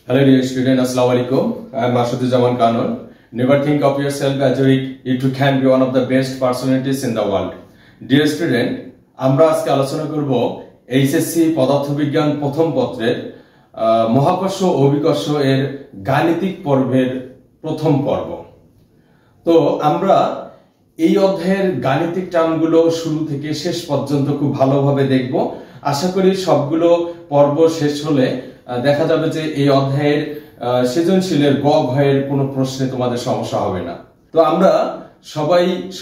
Hello dear student, Assalamu alaikum. I am Mashuddin Kanon. Never think of yourself as if you can be one of the best personalities in the world. Dear student, আমরা আজকে আলোচনা করব HSC পদার্থবিজ্ঞান প্রথম পত্রের মহাকর্ষ ও অভিকর্ষ এর গাণিতিক পর্বের প্রথম পর্ব। তো আমরা এই অধ্যায়ের গাণিতিক টার্মগুলো শুরু থেকে শেষ পর্যন্ত খুব ভালোভাবে দেখব। আশা করি সবগুলো পর্ব শেষ হলে দেখা যাবে যে এই অধ্যায়ের সৃজনশীলের গ ঘয়ের কোনো প্রশ্নে তোমাদের সমস্যা হবে না। তো আমরা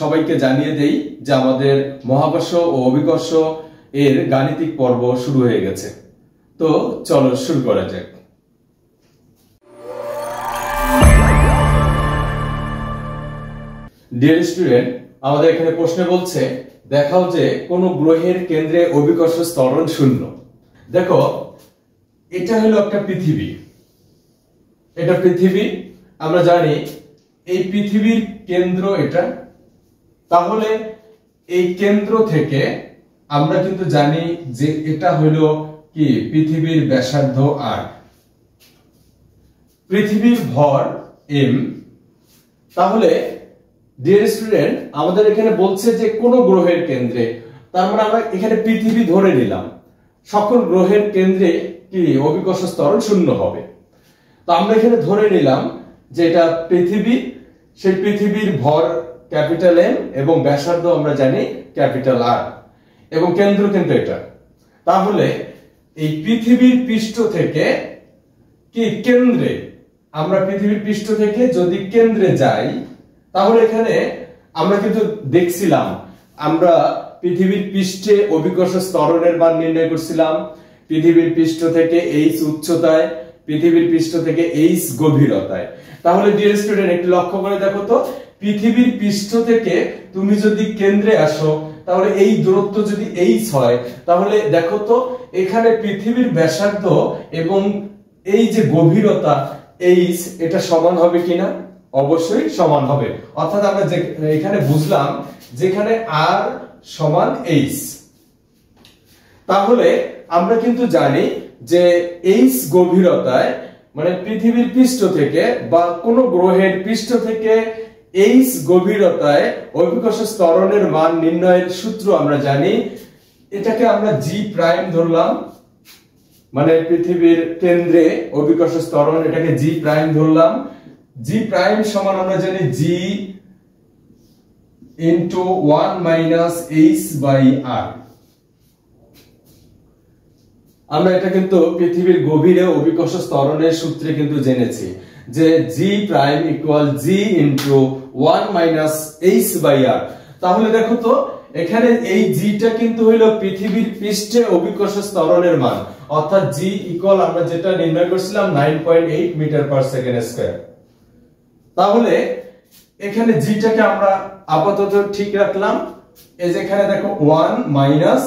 সবাইকে জানিয়ে দেই যে আমাদের মহাকর্ষ ও অভিকর্ষ এর গাণিতিক পর্ব শুরু হয়ে গেছে। তো চলো শুরু করা যাক। ডিয়ার স্টুডেন্ট, আমাদের এখানে প্রশ্নে বলছে দেখাও যে কোন গ্রহের কেন্দ্রে অভিকর্ষ ত্বরণ শূন্য। দেখো, এটা হলো একটা পৃথিবী, এটা পৃথিবী। আমরা জানি এই পৃথিবীর কেন্দ্র এটা। তাহলে এই কেন্দ্র থেকে আমরা কিন্তু জানি যে এটা হলো কি পৃথিবীর ব্যাসার্ধ r, পৃথিবীর ভর m। তাহলে ডিয়ার স্টুডেন্ট, আমাদের এখানে বলছে যে কোন গ্রহের কেন্দ্রে, তার মানে আমরা এখানে পৃথিবী ধরে নিলাম, সকল গ্রহের কেন্দ্রে কি অভিকর্ষ ত্বরণ শূন্য হবে। তো আমরা এখানে ধরে নিলাম যে এটা পৃথিবী, সেই পৃথিবীর ভর ক্যাপিটাল M এবং ব্যাসার্ধ আমরা জানি ক্যাপিটাল R এবং কেন্দ্র কিন্তু এটা। তাহলে এই পৃথিবীর পৃষ্ঠ থেকে কি কেন্দ্রে, আমরা পৃথিবীর পৃষ্ঠ থেকে যদি কেন্দ্রে যাই, তাহলে এখানে আমরা কিন্তু দেখছিলাম, আমরা পৃথিবীর পৃষ্ঠে অভিকর্ষ ত্বরণের মান নির্ণয় করছিলাম। পৃথিবীর পৃষ্ঠ থেকে h উচ্চতায়, পৃথিবীর পৃষ্ঠ থেকে h গভীরতায়। তাহলে ডিয়ার স্টুডেন্ট, একটু লক্ষ্য করে দেখো তো, পৃথিবীর পৃষ্ঠ থেকে তুমি যদি কেন্দ্রে আসো, তাহলে এই দূরত্ব যদি h হয়, তাহলে দেখো তো এখানে পৃথিবীর ব্যাসার্ধ এবং এই যে গভীরতা h, এটা সমান হবে কিনা? অবশ্যই সমান হবে। অর্থাৎ আমরা এখানে বুঝলাম যেখানে r সমান h। তাহলে আমরা কিন্তু জানি যে h গভীরতায়, মানে পৃথিবীর পৃষ্ঠ থেকে বা কোন গ্রহের পৃষ্ঠ থেকে h গভীরতায় অভিকর্ষ ত্বরণের মান নির্ণয়ের সূত্র আমরা জানি। এটাকে আমরা g প্রাইম ধরলাম, মানে পৃথিবীর কেন্দ্রে অভিকর্ষ ত্বরণ, এটাকে g প্রাইম ধরলাম। g প্রাইম সমান আমরা জানি g into 1 minus h by r। আমরা এটা কিন্তু পৃথিবীর গভীরে অভিকর্ষ ত্বরণের সূত্রে কিন্তু জেনেছি যে g prime equal g into 1 minus h by r। তাহলে দেখো তো এখানে এই g টা কিন্তু হলো পৃথিবীর পৃষ্ঠে অভিকর্ষ ত্বরণের মান, অর্থাৎ g ইকুয়াল আমরা যেটা নির্ণয় করেছিলাম 9.8 মিটার পার সেকেন্ড স্কয়ার। তাহলে এখানে g টাকে আমরা আপাতত ঠিক রাখলাম। এই যে এখানে দেখো 1 মাইনাস,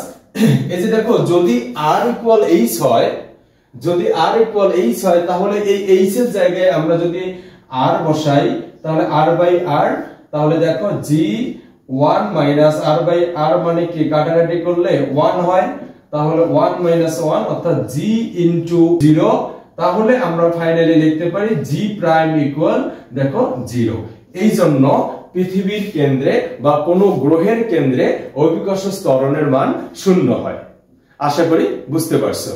এই যে দেখো যদি r ইকুয়াল h হয়, যদি r ইকুয়াল h হয়, তাহলে এই h এর জায়গায় আমরা যদি r বসাই, তাহলে r বাই r, তাহলে দেখো g 1 minus r by r মানে কি কাটাকাটি করলে 1 হয়, তাহলে 1 মাইনাস 1 অর্থাৎ g ইনটু 0। তাহলে আমরা ফাইনালি লিখতে পারি g প্রাইম ইকুয়াল দেখো 0। এই জন্য পৃথিবীর কেন্দ্রে বা কোন গ্রহের কেন্দ্রে অভিকর্ষ ত্বরণের মান শূন্য হয়। আশা করি বুঝতে পারছো।